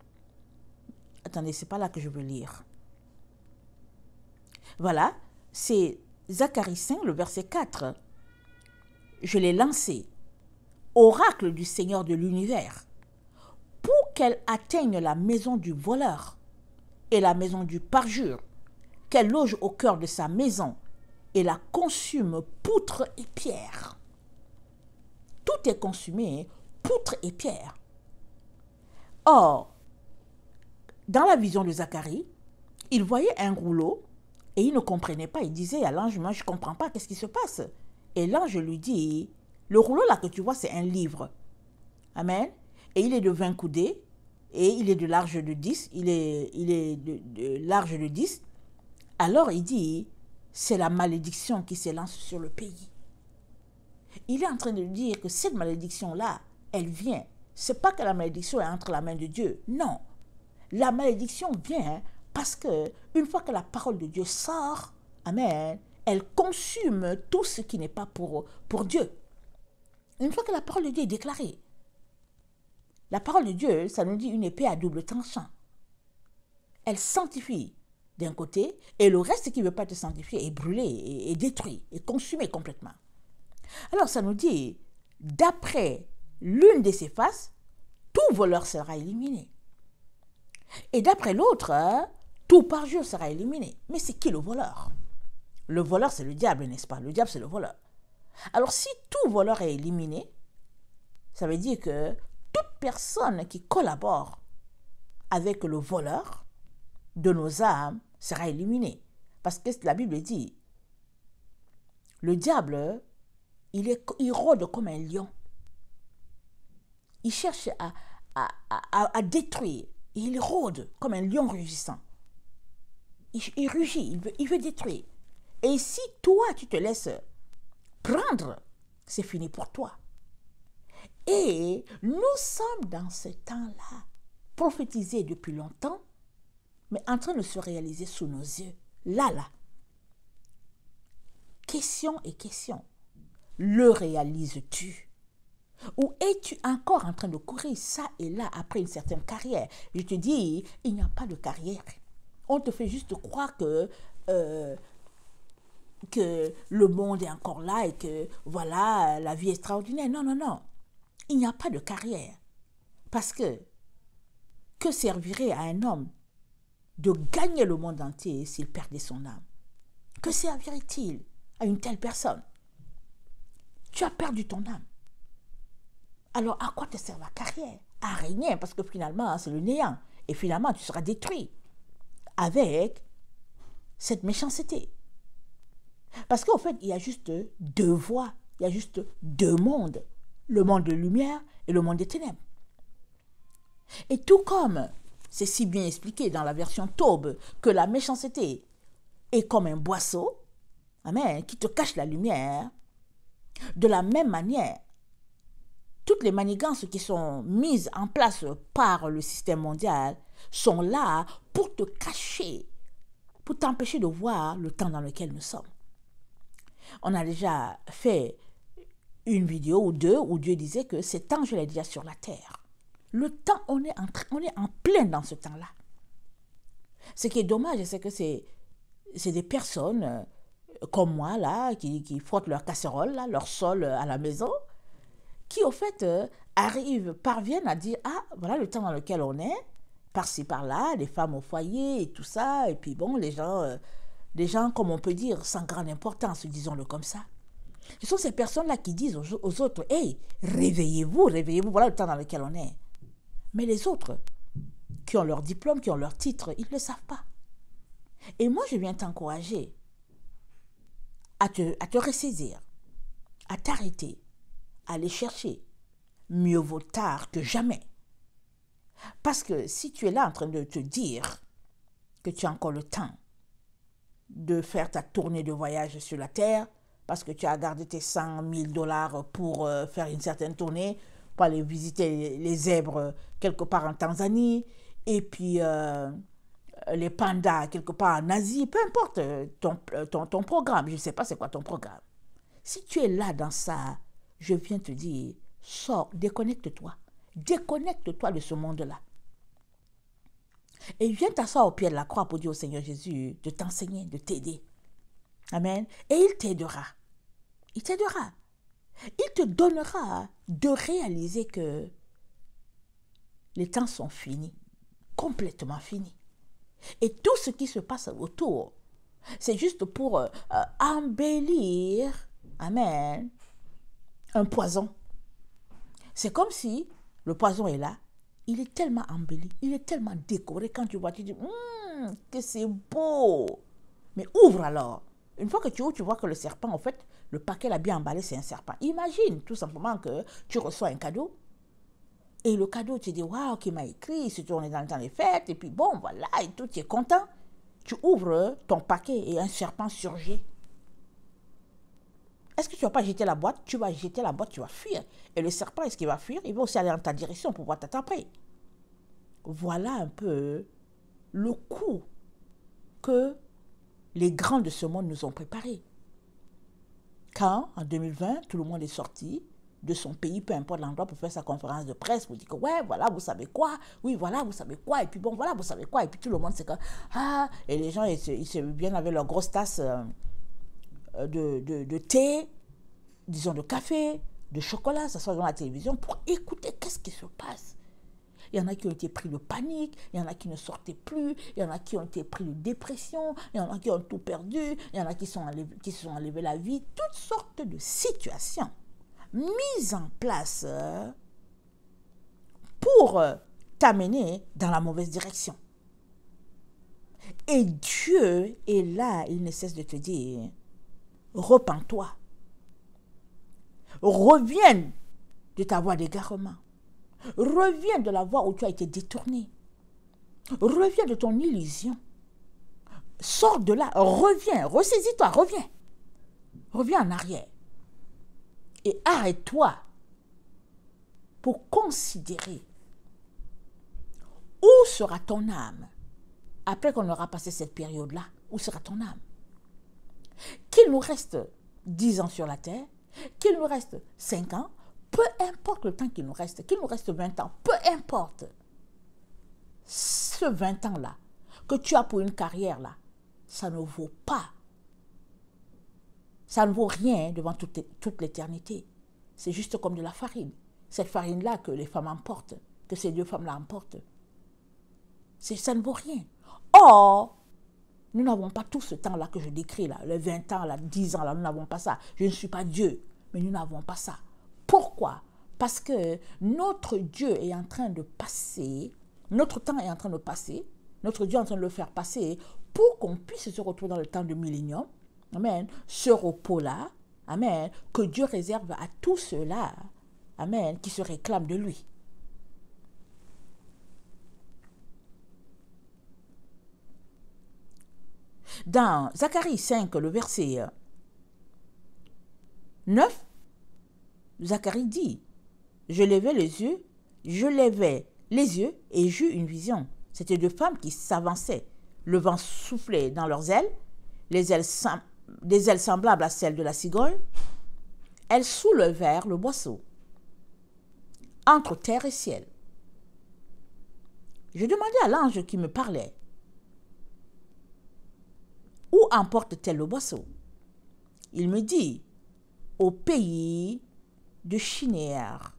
attendez, c'est pas là que je veux lire. Voilà, c'est Zacharie 5, le verset 4. « Je l'ai lancé, oracle du Seigneur de l'univers, pour qu'elle atteigne la maison du voleur et la maison du parjure, qu'elle loge au cœur de sa maison et la consume poutre et pierre. » Tout est consumé, poutre et pierre. Or, dans la vision de Zacharie, il voyait un rouleau et il ne comprenait pas. Il disait à l'ange, moi je ne comprends pas, qu'est-ce qui se passe? Et l'ange lui dit, Le rouleau là que tu vois, c'est un livre. Amen. Et il est de 20 coudées. Et il est de large de 10. Il est de large de 10. Alors il dit, c'est la malédiction qui s'élance sur le pays. Il est en train de dire que cette malédiction-là, elle vient. C'est pas que la malédiction est entre la main de Dieu. Non. La malédiction vient parce que une fois que la parole de Dieu sort, amen, elle consume tout ce qui n'est pas pour Dieu. Une fois que la parole de Dieu est déclarée, la parole de Dieu, ça nous dit une épée à double tranchant. Elle sanctifie d'un côté, et le reste qui ne veut pas être sanctifié est brûlé, est détruit, est consumé complètement. Alors ça nous dit, d'après l'une de ses faces, tout voleur sera éliminé. Et d'après l'autre, tout parjure sera éliminé. Mais c'est qui le voleur? Le voleur, c'est le diable, n'est-ce pas? Le diable, c'est le voleur. Alors si tout voleur est éliminé, ça veut dire que toute personne qui collabore avec le voleur de nos âmes sera éliminée. Parce que la Bible dit, le diable, il rôde comme un lion. Il cherche à détruire. Et il rôde comme un lion rugissant. Il rugit, il veut détruire. Et si toi, tu te laisses prendre, c'est fini pour toi. Et nous sommes dans ce temps-là, prophétisé depuis longtemps, mais en train de se réaliser sous nos yeux. Là. Question et question. Le réalises-tu? Ou es-tu encore en train de courir ça et là après une certaine carrière? Je te dis, il n'y a pas de carrière. On te fait juste croire que le monde est encore là et que voilà, la vie est extraordinaire. Non. Il n'y a pas de carrière. Parce que servirait à un homme de gagner le monde entier s'il perdait son âme? Que servirait-il à une telle personne? Tu as perdu ton âme. Alors, à quoi te sert la carrière? À rien, parce que finalement, c'est le néant. Et finalement, tu seras détruit avec cette méchanceté. Parce qu'en fait, il y a juste deux voies. Il y a juste deux mondes. Le monde de lumière et le monde des ténèbres. Et tout comme c'est si bien expliqué dans la version Taube que la méchanceté est comme un boisseau, amen, qui te cache la lumière, de la même manière, toutes les manigances qui sont mises en place par le système mondial sont là pour te cacher, pour t'empêcher de voir le temps dans lequel nous sommes. On a déjà fait une vidéo ou deux où Dieu disait que cet ange est déjà sur la terre. Le temps, on est en plein dans ce temps-là. Ce qui est dommage, c'est que c'est des personnes comme moi, là, qui frottent leur casserole, là, leur sol à la maison, qui, au fait, parviennent à dire, ah, voilà le temps dans lequel on est, par-ci, par-là, les femmes au foyer et tout ça, et puis bon, les gens, comme on peut dire, sans grande importance, disons-le comme ça. Ce sont ces personnes-là qui disent aux autres, hey, réveillez-vous, voilà le temps dans lequel on est. Mais les autres, qui ont leur diplôme, qui ont leur titre, ils ne le savent pas. Et moi, je viens t'encourager à te ressaisir, à t'arrêter, à aller chercher. Mieux vaut tard que jamais. Parce que si tu es là en train de te dire que tu as encore le temps de faire ta tournée de voyage sur la terre, parce que tu as gardé tes 100 000 $ pour faire une certaine tournée, pour aller visiter les zèbres quelque part en Tanzanie, et puis les pandas quelque part en Asie, peu importe ton programme, je ne sais pas c'est quoi ton programme. Si tu es là dans ça, je viens te dire, sors, déconnecte-toi de ce monde-là. Et viens t'asseoir au pied de la croix pour dire au Seigneur Jésus de t'enseigner, de t'aider. Amen. Et il t'aidera. Il t'aidera. Il te donnera de réaliser que les temps sont finis, complètement finis. Et tout ce qui se passe autour, c'est juste pour embellir, amen, un poison. C'est comme si le poison est là, il est tellement embelli, il est tellement décoré, quand tu vois, tu dis, que c'est beau. Mais ouvre alors, Une fois que tu ouvres, tu vois que le serpent, en fait, le paquet l'a bien emballé, c'est un serpent. Imagine tout simplement que tu reçois un cadeau et le cadeau, tu dis, waouh, qui m'a écrit, surtout on est dans les fêtes, et puis bon, voilà, et tout, tu es content. Tu ouvres ton paquet et un serpent surgit. Est-ce que tu ne vas pas jeter la boîte? Tu vas jeter la boîte, tu vas fuir. Et le serpent, est-ce qu'il va fuir? Il va aussi aller dans ta direction pour pouvoir t'attraper. Voilà un peu le coup que les grands de ce monde nous ont préparé. Quand, en 2020, tout le monde est sorti de son pays, peu importe l'endroit, pour faire sa conférence de presse, pour dire que, ouais, voilà, vous savez quoi, oui, voilà, vous savez quoi, et puis bon, voilà, vous savez quoi, et puis tout le monde, c'est comme, ah, et les gens, ils se viennent avec leur grosse tasse de thé, disons de café, de chocolat, s'asseoir devant la télévision pour écouter qu'est-ce qui se passe. Il y en a qui ont été pris de panique, il y en a qui ne sortaient plus, il y en a qui ont été pris de dépression, il y en a qui ont tout perdu, il y en a qui se sont enlevés la vie. Toutes sortes de situations mises en place pour t'amener dans la mauvaise direction. Et Dieu est là, il ne cesse de te dire, repens-toi. Reviens de ta voie d'égarement. Reviens de la voie où tu as été détourné. Reviens de ton illusion. Sors de là, reviens, ressaisis-toi, reviens. Reviens en arrière. Et arrête-toi pour considérer où sera ton âme après qu'on aura passé cette période-là. Où sera ton âme? Qu'il nous reste 10 ans sur la terre, qu'il nous reste 5 ans, peu importe le temps qu'il nous reste 20 ans, peu importe. Ce 20 ans-là, que tu as pour une carrière-là, ça ne vaut pas. Ça ne vaut rien devant toute l'éternité. C'est juste comme de la farine. Cette farine-là que les femmes emportent, que ces deux femmes-là emportent. Ça ne vaut rien. Or, nous n'avons pas tout ce temps-là que je décris, là, les 20 ans, là, 10 ans, là, nous n'avons pas ça. Je ne suis pas Dieu, mais nous n'avons pas ça. Pourquoi? Parce que notre Dieu est en train de passer, notre temps est en train de passer, notre Dieu est en train de le faire passer pour qu'on puisse se retrouver dans le temps de millénium. Amen. Ce repos-là, amen, que Dieu réserve à tous ceux-là, amen, qui se réclament de lui. Dans Zacharie 5, le verset 9, Zacharie dit, je levais les yeux et j'eus une vision. C'était deux femmes qui s'avançaient. Le vent soufflait dans leurs ailes, des ailes semblables à celles de la cigogne. Elles soulevèrent le boisseau entre terre et ciel. Je demandais à l'ange qui me parlait, où emporte-t-elle le boisseau? Il me dit, au pays de Shinéar,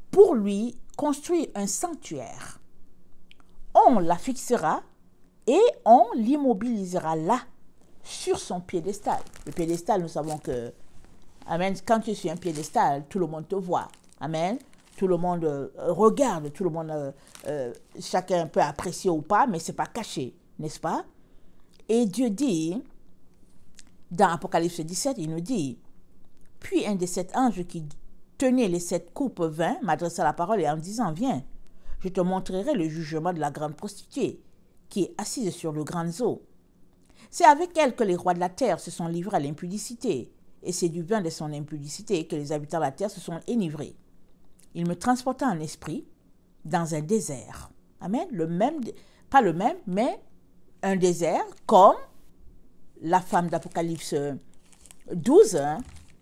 pour lui construire un sanctuaire. On la fixera et on l'immobilisera là, sur son piédestal. Le piédestal, nous savons que, amen, quand tu es sur un piédestal, tout le monde te voit. Amen. Tout le monde regarde, tout le monde, chacun peut apprécier ou pas, mais ce n'est pas caché, n'est-ce pas? Et Dieu dit, dans Apocalypse 17, il nous dit, puis un des 7 anges qui tenait les 7 coupes vint m'adressa la parole et en disant, viens, je te montrerai le jugement de la grande prostituée, qui est assise sur le grand eau. C'est avec elle que les rois de la terre se sont livrés à l'impudicité, et c'est du vin de son impudicité que les habitants de la terre se sont enivrés. Il me transporta en esprit dans un désert. Amen. Pas le même, mais un désert comme la femme d'Apocalypse 12, hein,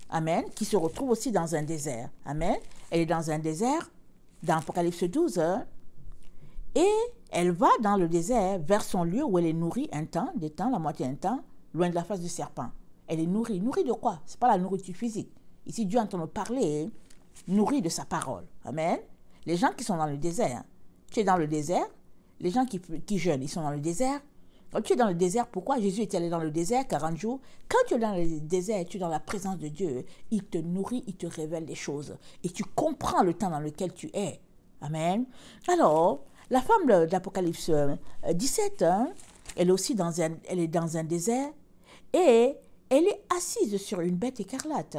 amen, qui se retrouve aussi dans un désert. Amen. Elle est dans un désert, dans Apocalypse 12, hein, et elle va dans le désert vers son lieu où elle est nourrie un temps, la moitié d'un temps, loin de la face du serpent. Elle est nourrie. Nourrie de quoi? Ce n'est pas la nourriture physique. Ici, Dieu est en train de parler, nourrie de sa parole. Amen. Les gens qui sont dans le désert, tu es dans le désert, les gens qui jeûnent, ils sont dans le désert. Quand tu es dans le désert, pourquoi Jésus est allé dans le désert 40 jours? Quand tu es dans le désert, tu es dans la présence de Dieu, il te nourrit, il te révèle des choses. Et tu comprends le temps dans lequel tu es. Amen. Alors, la femme d'Apocalypse 17, hein, elle est dans un désert. Et elle est assise sur une bête écarlate,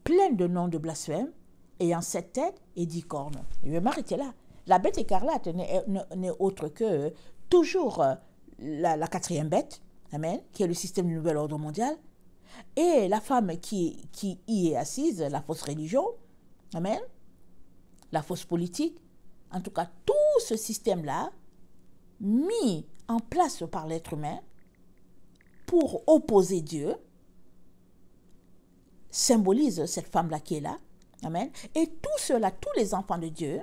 pleine de noms de blasphème, ayant 7 têtes et 10 cornes. Je vais m'arrêter là. La bête écarlate n'est autre que toujours la quatrième bête, amen, qui est le système du nouvel ordre mondial, et la femme qui y est assise, la fausse religion, amen, la fausse politique, en tout cas tout ce système-là, mis en place par l'être humain pour opposer Dieu, symbolise cette femme-là qui est là, amen, et tout cela, tous les enfants de Dieu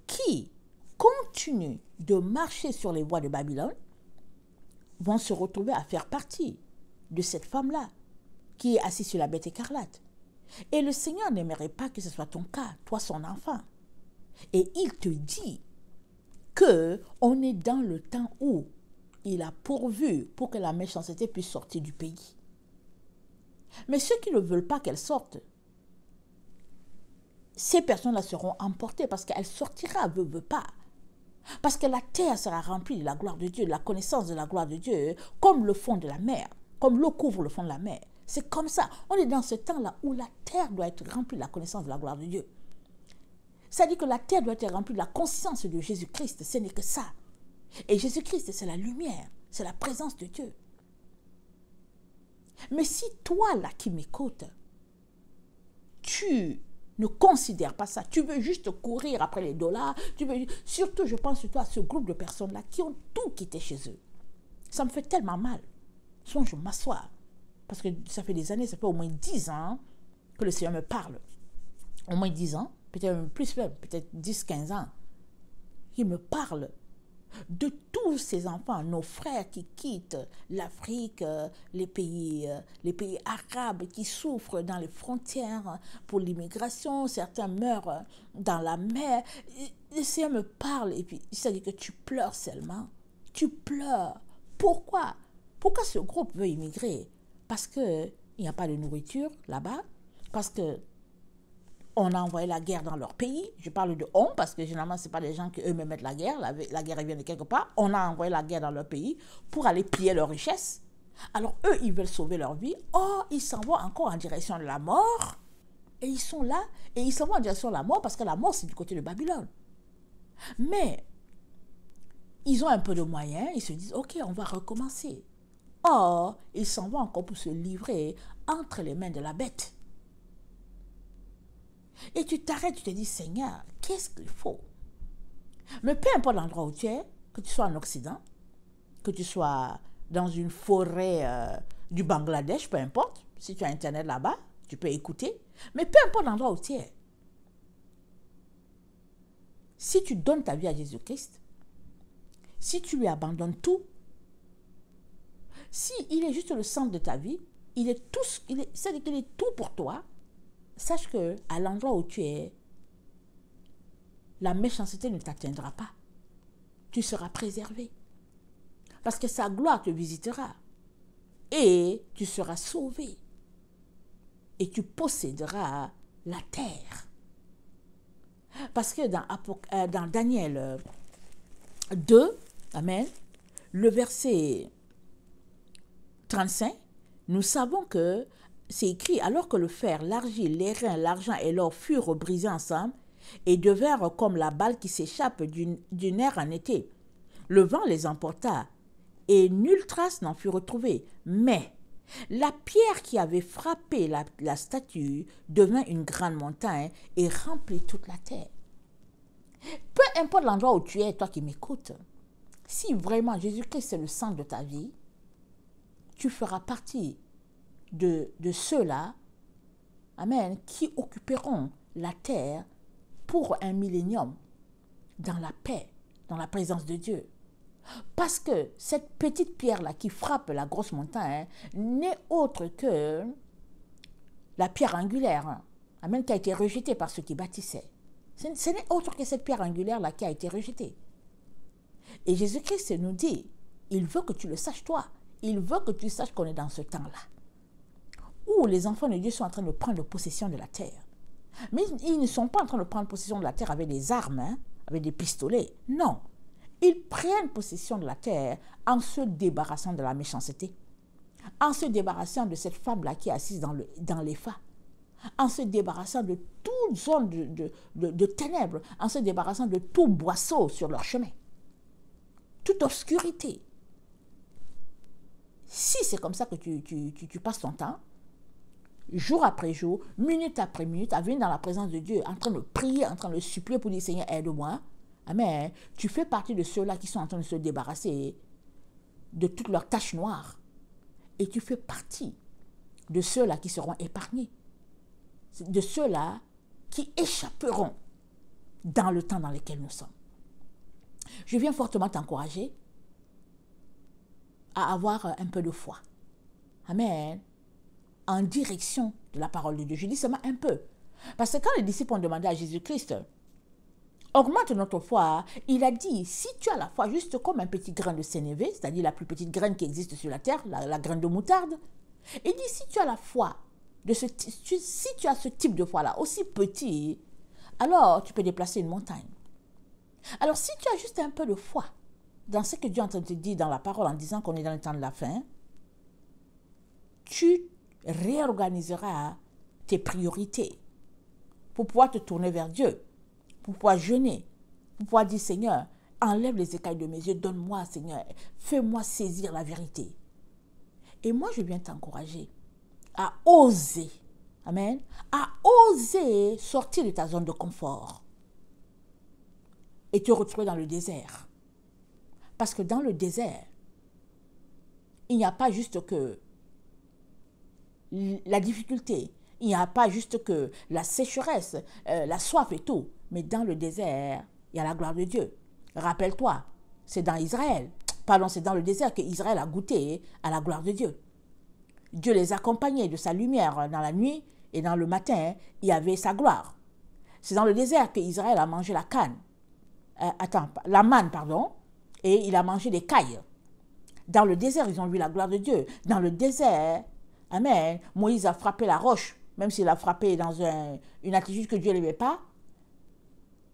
qui continuent de marcher sur les voies de Babylone vont se retrouver à faire partie de cette femme-là qui est assise sur la bête écarlate. Et le Seigneur n'aimerait pas que ce soit ton cas, toi son enfant. Et il te dit qu'on est dans le temps où il a pourvu pour que la méchanceté puisse sortir du pays. Mais ceux qui ne veulent pas qu'elle sorte, ces personnes-là seront emportées parce qu'elle sortira, veut pas. Parce que la terre sera remplie de la gloire de Dieu, de la connaissance de la gloire de Dieu, comme le fond de la mer, comme l'eau couvre le fond de la mer. C'est comme ça. On est dans ce temps-là où la terre doit être remplie de la connaissance de la gloire de Dieu. C'est-à-dire que la terre doit être remplie de la conscience de Jésus-Christ. Ce n'est que ça. Et Jésus-Christ, c'est la lumière, c'est la présence de Dieu. Mais si toi, là, qui m'écoutes, tu ne considères pas ça, tu veux juste courir après les dollars, surtout, je pense surtout à ce groupe de personnes-là qui ont tout quitté chez eux. Ça me fait tellement mal. Souvent, je m'assois, parce que ça fait des années, ça fait au moins 10 ans que le Seigneur me parle. Au moins 10 ans, peut-être plus même, peut-être 10, 15 ans. Il me parle de tous ces enfants, nos frères qui quittent l'Afrique, les pays arabes qui souffrent dans les frontières pour l'immigration, certains meurent dans la mer. Le Seigneur me parle et puis il s'est dit que tu pleures seulement. Tu pleures. Pourquoi? Pourquoi ce groupe veut immigrer? Parce qu'il n'y a pas de nourriture là-bas, parce que on a envoyé la guerre dans leur pays. Je parle de on parce que généralement, ce n'est pas les gens qui eux-mêmes mettent la guerre. La guerre vient de quelque part. On a envoyé la guerre dans leur pays pour aller piller leurs richesses. Alors eux, ils veulent sauver leur vie. Oh, ils s'en vont encore en direction de la mort. Et ils sont là. Et ils s'en vont en direction de la mort parce que la mort, c'est du côté de Babylone. Mais ils ont un peu de moyens. Ils se disent, ok, on va recommencer. Or, ils s'en vont encore pour se livrer entre les mains de la bête. Et tu t'arrêtes, tu te dis, Seigneur, qu'est-ce qu'il faut? Mais peu importe l'endroit où tu es, que tu sois en Occident, que tu sois dans une forêt du Bangladesh, peu importe, si tu as Internet là-bas, tu peux écouter, mais peu importe l'endroit où tu es, si tu donnes ta vie à Jésus-Christ, si tu lui abandonnes tout, s'il est juste le centre de ta vie, c'est-à-dire qu'il est tout pour toi, sache qu'à l'endroit où tu es, la méchanceté ne t'atteindra pas. Tu seras préservé. Parce que sa gloire te visitera. Et tu seras sauvé. Et tu posséderas la terre. Parce que dans Daniel 2, amen, le verset 35, nous savons que c'est écrit, alors que le fer, l'argile, l'airain, l'argent et l'or furent brisés ensemble et devinrent comme la balle qui s'échappe d'une aire en été. Le vent les emporta et nulle trace n'en fut retrouvée. Mais la pierre qui avait frappé la statue devint une grande montagne et remplit toute la terre. Peu importe l'endroit où tu es, toi qui m'écoutes, si vraiment Jésus-Christ est le centre de ta vie, tu feras partie de ceux-là, amen, qui occuperont la terre pour un millénium dans la paix, dans la présence de Dieu. Parce que cette petite pierre-là qui frappe la grosse montagne n'est autre que la pierre angulaire, amen, qui a été rejetée par ceux qui bâtissaient. Ce n'est autre que cette pierre angulaire-là qui a été rejetée. Et Jésus-Christ nous dit, il veut que tu le saches toi, il veut que tu saches qu'on est dans ce temps-là, où les enfants de Dieu sont en train de prendre possession de la terre. Mais ils ne sont pas en train de prendre possession de la terre avec des armes, avec des pistolets. Non. Ils prennent possession de la terre en se débarrassant de la méchanceté, en se débarrassant de cette femme-là qui est assise dans les phares, en se débarrassant de toute zone de ténèbres, en se débarrassant de tout boisseau sur leur chemin, toute obscurité. Si c'est comme ça que tu passes ton temps, jour après jour, minute après minute, à venir dans la présence de Dieu, en train de prier, en train de supplier pour dire Seigneur, aide-moi, amen, tu fais partie de ceux-là qui sont en train de se débarrasser de toutes leurs taches noires. Et tu fais partie de ceux-là qui seront épargnés, de ceux-là qui échapperont dans le temps dans lequel nous sommes. Je viens fortement t'encourager à avoir un peu de foi. Amen. En direction de la parole de Dieu. Je dis seulement un peu. Parce que quand les disciples ont demandé à Jésus-Christ, augmente notre foi, il a dit, si tu as la foi juste comme un petit grain de sénévé, c'est-à-dire la plus petite graine qui existe sur la terre, la graine de moutarde, il dit, si tu as la foi, si tu as ce type de foi-là, aussi petit, alors tu peux déplacer une montagne. Alors si tu as juste un peu de foi dans ce que Dieu est en train de te dire dans la parole en disant qu'on est dans le temps de la fin, tu réorganiseras tes priorités pour pouvoir te tourner vers Dieu, pour pouvoir jeûner, pour pouvoir dire Seigneur, enlève les écailles de mes yeux, donne-moi Seigneur, fais-moi saisir la vérité. Et moi je viens t'encourager à oser, amen, à oser sortir de ta zone de confort et te retrouver dans le désert. Parce que dans le désert, il n'y a pas juste que la difficulté, il n'y a pas juste que la sécheresse, la soif et tout, mais dans le désert, il y a la gloire de Dieu. Rappelle-toi, c'est dans Israël, c'est dans le désert que Israël a goûté à la gloire de Dieu. Dieu les accompagnait de sa lumière dans la nuit et dans le matin, il y avait sa gloire. C'est dans le désert que Israël a mangé la manne, et il a mangé des cailles. Dans le désert, ils ont vu la gloire de Dieu. Dans le désert, amen, Moïse a frappé la roche, même s'il a frappé dans une attitude que Dieu n'aimait pas.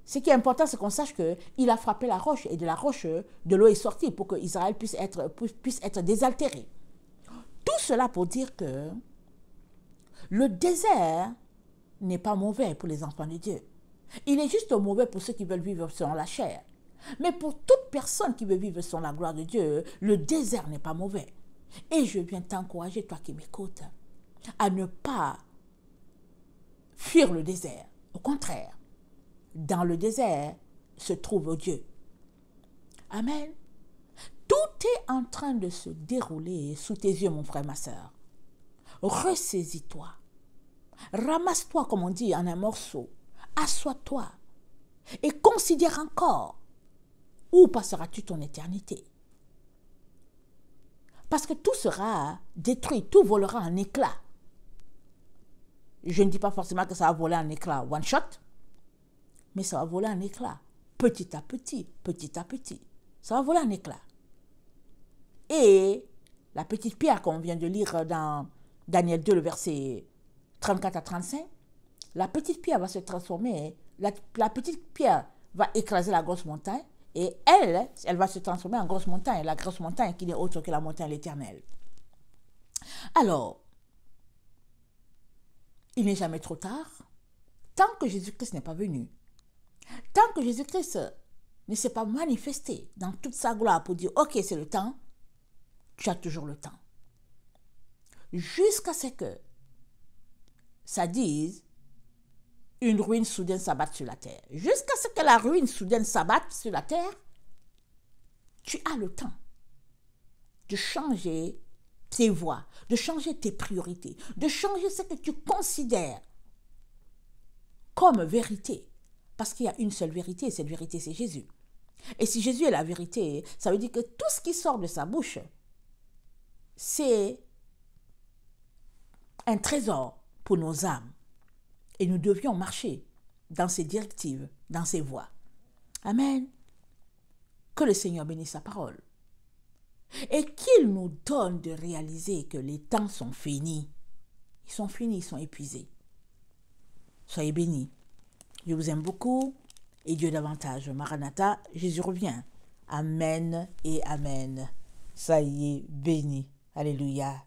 Ce qui est important, c'est qu'on sache qu'il a frappé la roche et de la roche, de l'eau est sortie pour que Israël puisse être désaltéré. Tout cela pour dire que le désert n'est pas mauvais pour les enfants de Dieu. Il est juste mauvais pour ceux qui veulent vivre selon la chair. Mais pour toute personne qui veut vivre selon la gloire de Dieu, le désert n'est pas mauvais. Et je viens t'encourager, toi qui m'écoutes, à ne pas fuir le désert. Au contraire, dans le désert se trouve Dieu. Amen. Tout est en train de se dérouler sous tes yeux, mon frère, ma soeur. Ressaisis-toi. Ramasse-toi, comme on dit, en un morceau. Assois-toi et considère encore où passeras-tu ton éternité. Parce que tout sera détruit, tout volera en éclats. Je ne dis pas forcément que ça va voler en éclats one shot, mais ça va voler en éclats petit à petit, petit à petit. Ça va voler en éclats. Et la petite pierre qu'on vient de lire dans Daniel 2, le verset 34 à 35, la petite pierre va se transformer, la petite pierre va écraser la grosse montagne et elle va se transformer en grosse montagne, la grosse montagne qui n'est autre que la montagne éternelle. Alors, il n'est jamais trop tard, tant que Jésus-Christ n'est pas venu, tant que Jésus-Christ ne s'est pas manifesté dans toute sa gloire pour dire « Ok, c'est le temps », tu as toujours le temps. Jusqu'à ce que ça dise une ruine soudaine s'abatte sur la terre. Jusqu'à ce que la ruine soudaine s'abatte sur la terre, tu as le temps de changer tes voies, de changer tes priorités, de changer ce que tu considères comme vérité. Parce qu'il y a une seule vérité, et cette vérité, c'est Jésus. Et si Jésus est la vérité, ça veut dire que tout ce qui sort de sa bouche, c'est un trésor pour nos âmes. Et nous devions marcher dans ses directives, dans ses voies. Amen. Que le Seigneur bénisse sa parole. Et qu'il nous donne de réaliser que les temps sont finis. Ils sont finis, ils sont épuisés. Soyez bénis. Je vous aime beaucoup et Dieu davantage. Maranatha, Jésus revient. Amen et amen. Soyez bénis. Alléluia.